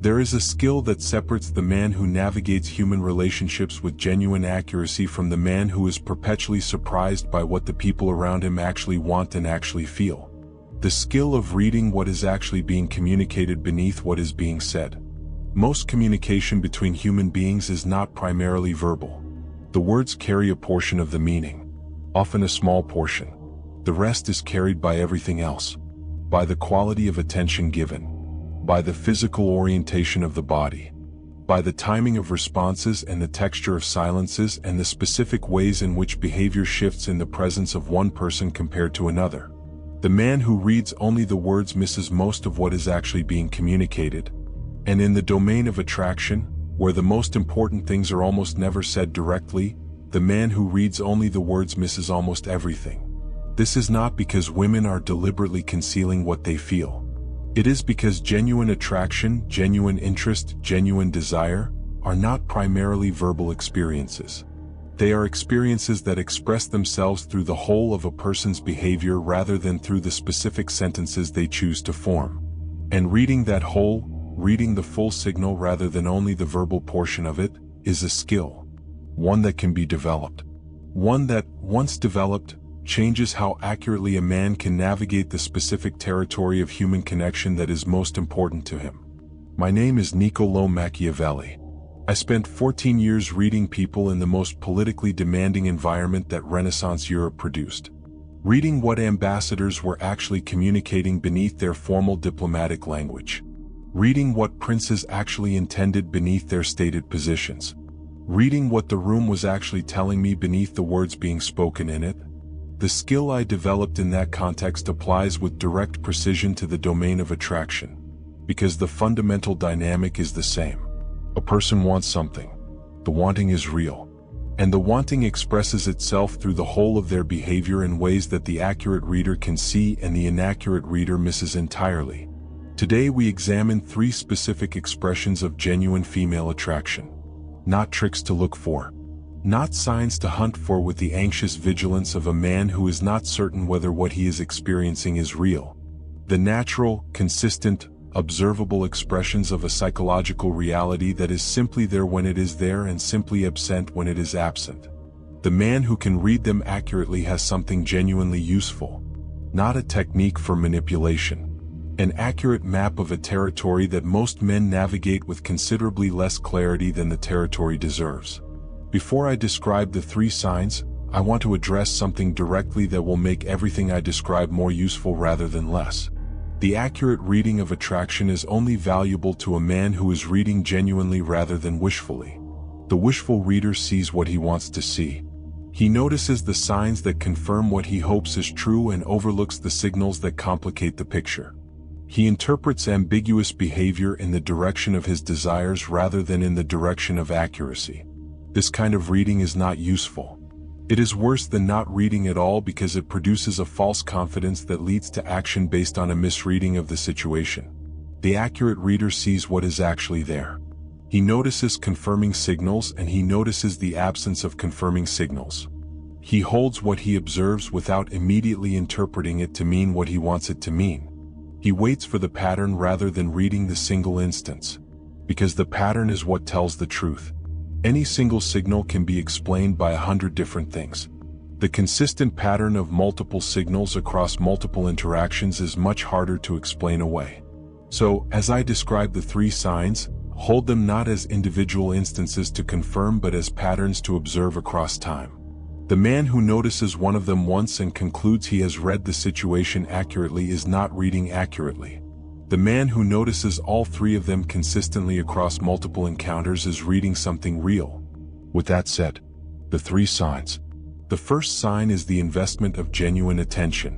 There is a skill that separates the man who navigates human relationships with genuine accuracy from the man who is perpetually surprised by what the people around him actually want and actually feel. The skill of reading what is actually being communicated beneath what is being said. Most communication between human beings is not primarily verbal. The words carry a portion of the meaning, often a small portion. The rest is carried by everything else, by the quality of attention given, by the physical orientation of the body, by the timing of responses and the texture of silences and the specific ways in which behavior shifts in the presence of one person compared to another. The man who reads only the words misses most of what is actually being communicated. And in the domain of attraction, where the most important things are almost never said directly, the man who reads only the words misses almost everything. This is not because women are deliberately concealing what they feel. It is because genuine attraction, genuine interest, genuine desire are not primarily verbal experiences. They are experiences that express themselves through the whole of a person's behavior rather than through the specific sentences they choose to form. And reading that whole, reading the full signal rather than only the verbal portion of it, is a skill. One that can be developed. One that, once developed, changes how accurately a man can navigate the specific territory of human connection that is most important to him. My name is Niccolò Machiavelli. I spent 14 years reading people in the most politically demanding environment that Renaissance Europe produced. Reading what ambassadors were actually communicating beneath their formal diplomatic language. Reading what princes actually intended beneath their stated positions. Reading what the room was actually telling me beneath the words being spoken in it. The skill I developed in that context applies with direct precision to the domain of attraction, because the fundamental dynamic is the same. A person wants something. The wanting is real. And the wanting expresses itself through the whole of their behavior in ways that the accurate reader can see and the inaccurate reader misses entirely. Today we examine 3 specific expressions of genuine female attraction. Not tricks to look for. Not signs to hunt for with the anxious vigilance of a man who is not certain whether what he is experiencing is real. The natural, consistent, observable expressions of a psychological reality that is simply there when it is there and simply absent when it is absent. The man who can read them accurately has something genuinely useful, not a technique for manipulation. An accurate map of a territory that most men navigate with considerably less clarity than the territory deserves. Before I describe the 3 signs, I want to address something directly that will make everything I describe more useful rather than less. The accurate reading of attraction is only valuable to a man who is reading genuinely rather than wishfully. The wishful reader sees what he wants to see. He notices the signs that confirm what he hopes is true and overlooks the signals that complicate the picture. He interprets ambiguous behavior in the direction of his desires rather than in the direction of accuracy. This kind of reading is not useful. It is worse than not reading at all because it produces a false confidence that leads to action based on a misreading of the situation. The accurate reader sees what is actually there. He notices confirming signals and he notices the absence of confirming signals. He holds what he observes without immediately interpreting it to mean what he wants it to mean. He waits for the pattern rather than reading the single instance, because the pattern is what tells the truth. Any single signal can be explained by 100 different things. The consistent pattern of multiple signals across multiple interactions is much harder to explain away. So, as I describe the 3 signs, hold them not as individual instances to confirm but as patterns to observe across time. The man who notices one of them once and concludes he has read the situation accurately is not reading accurately. The man who notices all 3 of them consistently across multiple encounters is reading something real. With that said, the 3 signs. The first sign is the investment of genuine attention.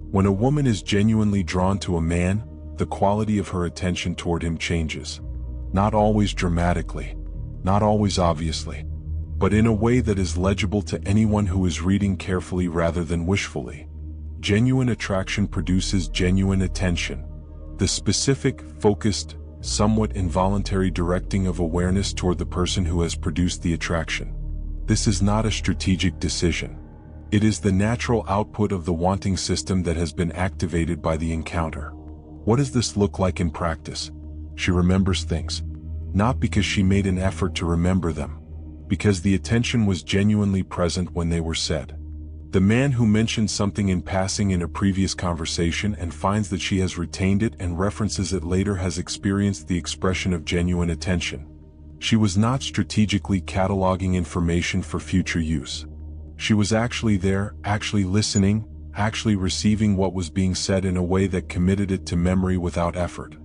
When a woman is genuinely drawn to a man, the quality of her attention toward him changes. Not always dramatically, not always obviously, but in a way that is legible to anyone who is reading carefully rather than wishfully. Genuine attraction produces genuine attention. The specific, focused, somewhat involuntary directing of awareness toward the person who has produced the attraction. This is not a strategic decision. It is the natural output of the wanting system that has been activated by the encounter. What does this look like in practice? She remembers things. Not because she made an effort to remember them. Because the attention was genuinely present when they were said. The man who mentioned something in passing in a previous conversation and finds that she has retained it and references it later has experienced the expression of genuine attention. She was not strategically cataloging information for future use. She was actually there, actually listening, actually receiving what was being said in a way that committed it to memory without effort.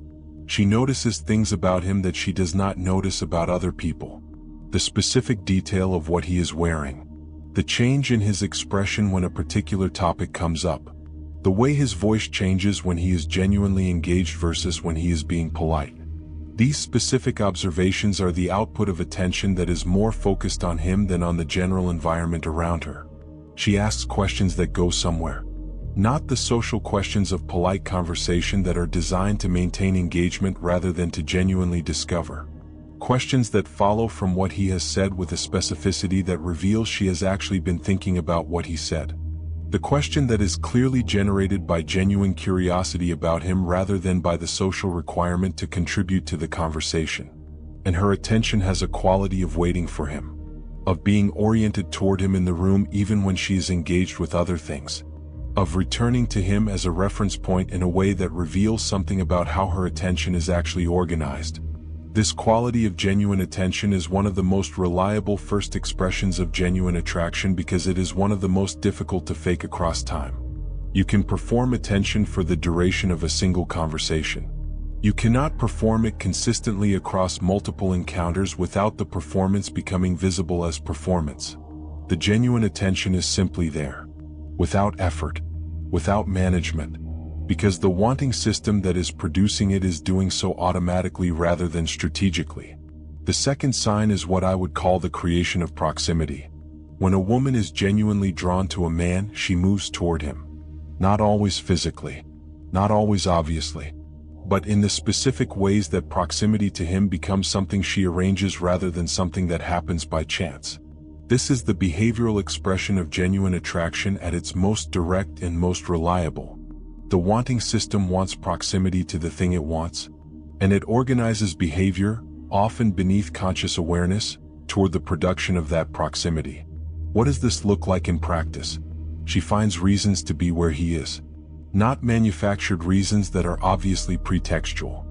She notices things about him that she does not notice about other people. The specific detail of what he is wearing. The change in his expression when a particular topic comes up. The way his voice changes when he is genuinely engaged versus when he is being polite. These specific observations are the output of attention that is more focused on him than on the general environment around her. She asks questions that go somewhere. Not the social questions of polite conversation that are designed to maintain engagement rather than to genuinely discover. Questions that follow from what he has said with a specificity that reveals she has actually been thinking about what he said. The question that is clearly generated by genuine curiosity about him rather than by the social requirement to contribute to the conversation. And her attention has a quality of waiting for him. Of being oriented toward him in the room even when she is engaged with other things. Of returning to him as a reference point in a way that reveals something about how her attention is actually organized. This quality of genuine attention is one of the most reliable first expressions of genuine attraction because it is one of the most difficult to fake across time. You can perform attention for the duration of a single conversation. You cannot perform it consistently across multiple encounters without the performance becoming visible as performance. The genuine attention is simply there. Without effort. Without management. Because the wanting system that is producing it is doing so automatically rather than strategically. The second sign is what I would call the creation of proximity. When a woman is genuinely drawn to a man, she moves toward him. Not always physically. Not always obviously. But in the specific ways that proximity to him becomes something she arranges rather than something that happens by chance. This is the behavioral expression of genuine attraction at its most direct and most reliable. The wanting system wants proximity to the thing it wants, and it organizes behavior, often beneath conscious awareness, toward the production of that proximity. What does this look like in practice? She finds reasons to be where he is. Not manufactured reasons that are obviously pretextual.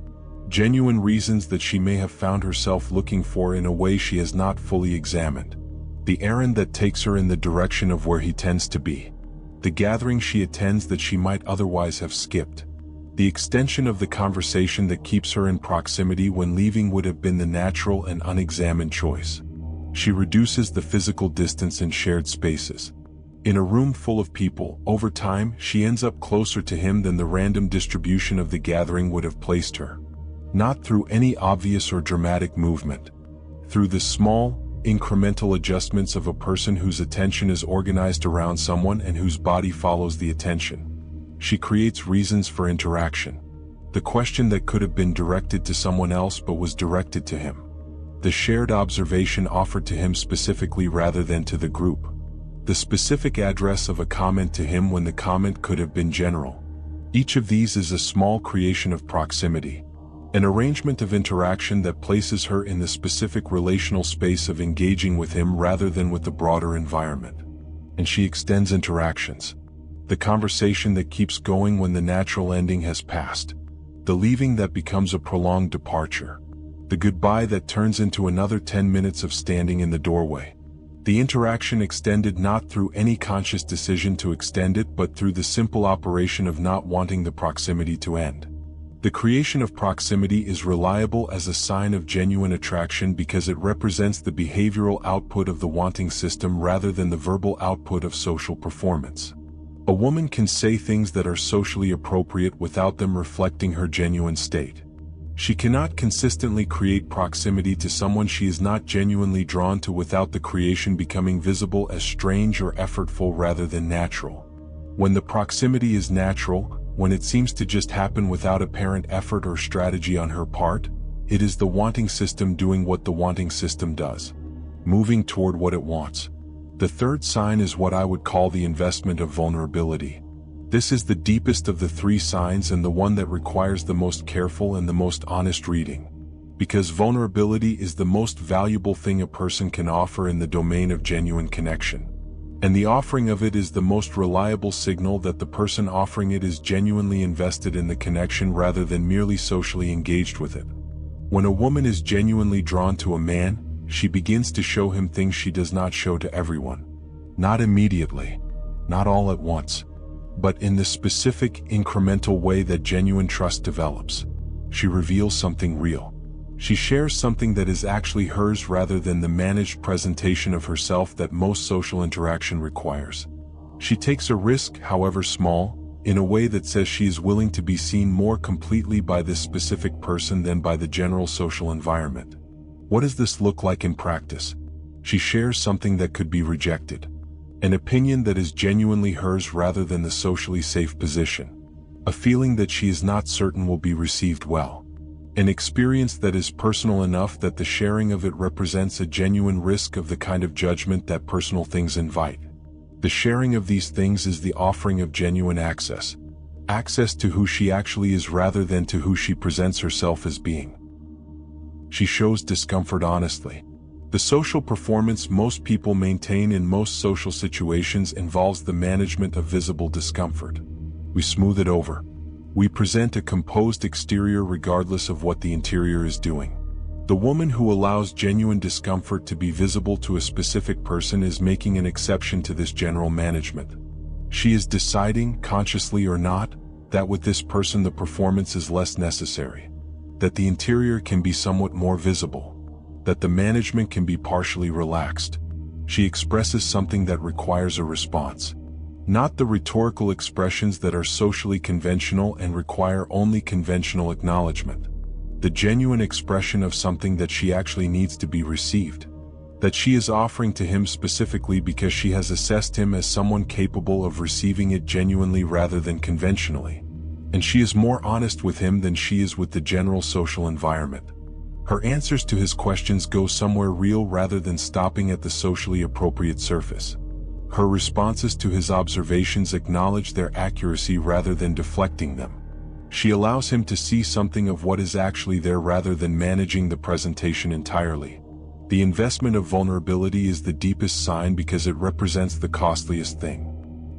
Genuine reasons that she may have found herself looking for in a way she has not fully examined. The errand that takes her in the direction of where he tends to be. The gathering she attends that she might otherwise have skipped. The extension of the conversation that keeps her in proximity when leaving would have been the natural and unexamined choice. She reduces the physical distance in shared spaces. In a room full of people, over time, she ends up closer to him than the random distribution of the gathering would have placed her. Not through any obvious or dramatic movement. Through the small, incremental adjustments of a person whose attention is organized around someone and whose body follows the attention. She creates reasons for interaction. The question that could have been directed to someone else but was directed to him. The shared observation offered to him specifically rather than to the group. The specific address of a comment to him when the comment could have been general. Each of these is a small creation of proximity. An arrangement of interaction that places her in the specific relational space of engaging with him rather than with the broader environment. And she extends interactions. The conversation that keeps going when the natural ending has passed. The leaving that becomes a prolonged departure. The goodbye that turns into another 10 minutes of standing in the doorway. The interaction extended not through any conscious decision to extend it but through the simple operation of not wanting the proximity to end. The creation of proximity is reliable as a sign of genuine attraction because it represents the behavioral output of the wanting system rather than the verbal output of social performance. A woman can say things that are socially appropriate without them reflecting her genuine state. She cannot consistently create proximity to someone she is not genuinely drawn to without the creation becoming visible as strange or effortful rather than natural. When the proximity is natural, when it seems to just happen without apparent effort or strategy on her part, it is the wanting system doing what the wanting system does. Moving toward what it wants. The third sign is what I would call the investment of vulnerability. This is the deepest of the three signs and the one that requires the most careful and the most honest reading. Because vulnerability is the most valuable thing a person can offer in the domain of genuine connection. And the offering of it is the most reliable signal that the person offering it is genuinely invested in the connection rather than merely socially engaged with it. When a woman is genuinely drawn to a man, she begins to show him things she does not show to everyone. Not immediately, not all at once, but in the specific, incremental way that genuine trust develops. She reveals something real. She shares something that is actually hers rather than the managed presentation of herself that most social interaction requires. She takes a risk, however small, in a way that says she is willing to be seen more completely by this specific person than by the general social environment. What does this look like in practice? She shares something that could be rejected. An opinion that is genuinely hers rather than the socially safe position. A feeling that she is not certain will be received well. An experience that is personal enough that the sharing of it represents a genuine risk of the kind of judgment that personal things invite. The sharing of these things is the offering of genuine access. Access to who she actually is rather than to who she presents herself as being. She shows discomfort honestly. The social performance most people maintain in most social situations involves the management of visible discomfort. We smooth it over. We present a composed exterior regardless of what the interior is doing. The woman who allows genuine discomfort to be visible to a specific person is making an exception to this general management. She is deciding, consciously or not, that with this person the performance is less necessary. That the interior can be somewhat more visible. That the management can be partially relaxed. She expresses something that requires a response. Not the rhetorical expressions that are socially conventional and require only conventional acknowledgement. The genuine expression of something that she actually needs to be received. That she is offering to him specifically because she has assessed him as someone capable of receiving it genuinely rather than conventionally. And she is more honest with him than she is with the general social environment. Her answers to his questions go somewhere real rather than stopping at the socially appropriate surface. Her responses to his observations acknowledge their accuracy rather than deflecting them. She allows him to see something of what is actually there rather than managing the presentation entirely. The investment of vulnerability is the deepest sign because it represents the costliest thing.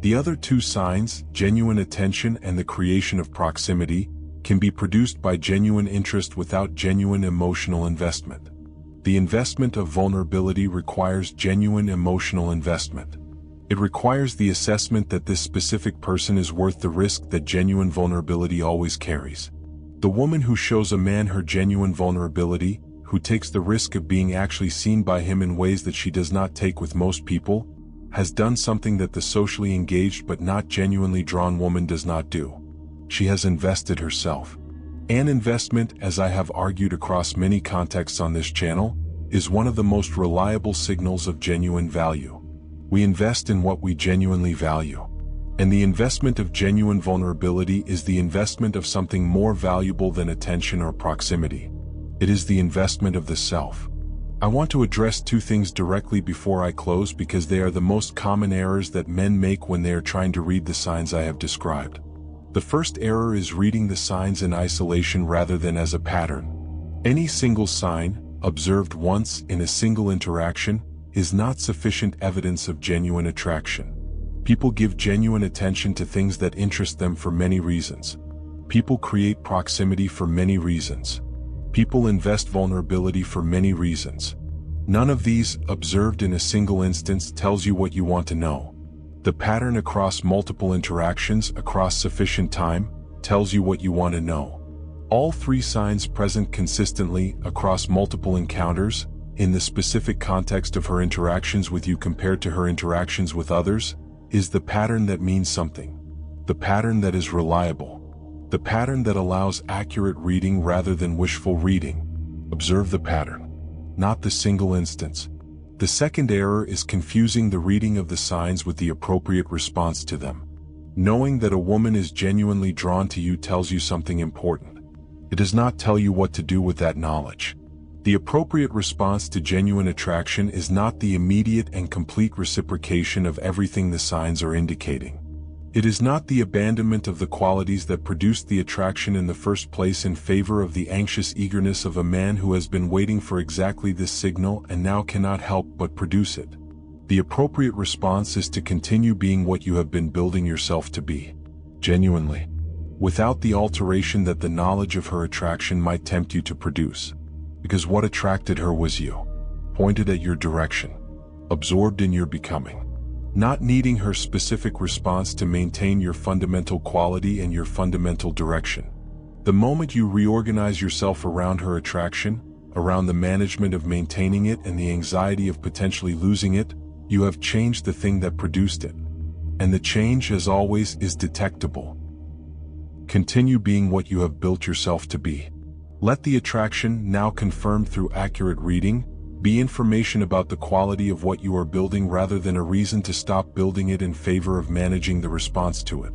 The other two signs, genuine attention and the creation of proximity, can be produced by genuine interest without genuine emotional investment. The investment of vulnerability requires genuine emotional investment. It requires the assessment that this specific person is worth the risk that genuine vulnerability always carries. The woman who shows a man her genuine vulnerability, who takes the risk of being actually seen by him in ways that she does not take with most people, has done something that the socially engaged but not genuinely drawn woman does not do. She has invested herself. An investment, as I have argued across many contexts on this channel, is one of the most reliable signals of genuine value. We invest in what we genuinely value. And the investment of genuine vulnerability is the investment of something more valuable than attention or proximity. It is the investment of the self. I want to address two things directly before I close because they are the most common errors that men make when they are trying to read the signs I have described. The first error is reading the signs in isolation rather than as a pattern. Any single sign, observed once in a single interaction, is not sufficient evidence of genuine attraction. People give genuine attention to things that interest them for many reasons. People create proximity for many reasons. People invest vulnerability for many reasons. None of these, observed in a single instance, tells you what you want to know. The pattern across multiple interactions, across sufficient time, tells you what you want to know. All three signs present consistently, across multiple encounters, in the specific context of her interactions with you compared to her interactions with others, is the pattern that means something. The pattern that is reliable. The pattern that allows accurate reading rather than wishful reading. Observe the pattern, not the single instance. The second error is confusing the reading of the signs with the appropriate response to them. Knowing that a woman is genuinely drawn to you tells you something important. It does not tell you what to do with that knowledge. The appropriate response to genuine attraction is not the immediate and complete reciprocation of everything the signs are indicating. It is not the abandonment of the qualities that produced the attraction in the first place in favor of the anxious eagerness of a man who has been waiting for exactly this signal and now cannot help but produce it. The appropriate response is to continue being what you have been building yourself to be, genuinely, without the alteration that the knowledge of her attraction might tempt you to produce. Because what attracted her was you, pointed at your direction, absorbed in your becoming. Not needing her specific response to maintain your fundamental quality and your fundamental direction. The moment you reorganize yourself around her attraction, around the management of maintaining it and the anxiety of potentially losing it, you have changed the thing that produced it. And the change, as always, is detectable. Continue being what you have built yourself to be. Let the attraction, now confirmed through accurate reading, be information about the quality of what you are building rather than a reason to stop building it in favor of managing the response to it.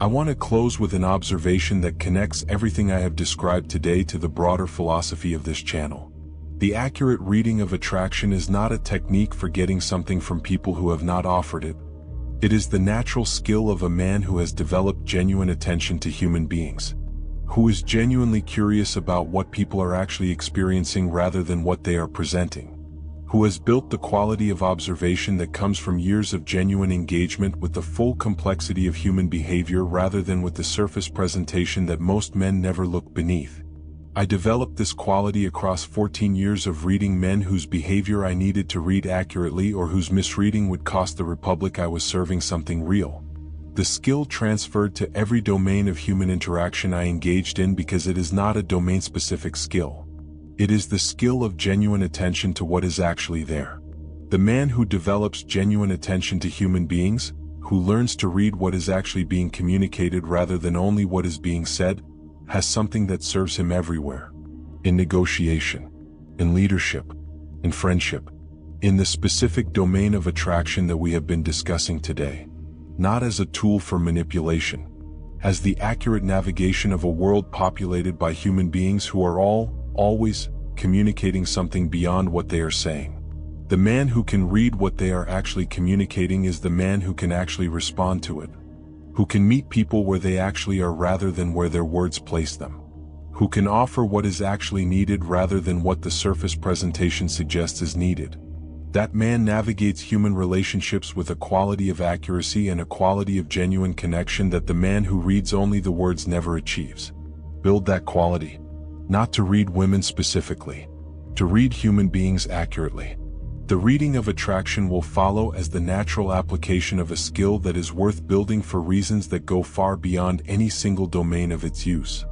I want to close with an observation that connects everything I have described today to the broader philosophy of this channel. The accurate reading of attraction is not a technique for getting something from people who have not offered it. It is the natural skill of a man who has developed genuine attention to human beings, who is genuinely curious about what people are actually experiencing rather than what they are presenting, who has built the quality of observation that comes from years of genuine engagement with the full complexity of human behavior rather than with the surface presentation that most men never look beneath. I developed this quality across 14 years of reading men whose behavior I needed to read accurately or whose misreading would cost the republic I was serving something real. The skill transferred to every domain of human interaction I engaged in because it is not a domain-specific skill. It is the skill of genuine attention to what is actually there. The man who develops genuine attention to human beings, who learns to read what is actually being communicated rather than only what is being said, has something that serves him everywhere. In negotiation, in leadership, in friendship, in the specific domain of attraction that we have been discussing today. Not as a tool for manipulation, as the accurate navigation of a world populated by human beings who are always, communicating something beyond what they are saying. The man who can read what they are actually communicating is the man who can actually respond to it, who can meet people where they actually are rather than where their words place them, who can offer what is actually needed rather than what the surface presentation suggests is needed. That man navigates human relationships with a quality of accuracy and a quality of genuine connection that the man who reads only the words never achieves. Build that quality. Not to read women specifically, to read human beings accurately. The reading of attraction will follow as the natural application of a skill that is worth building for reasons that go far beyond any single domain of its use.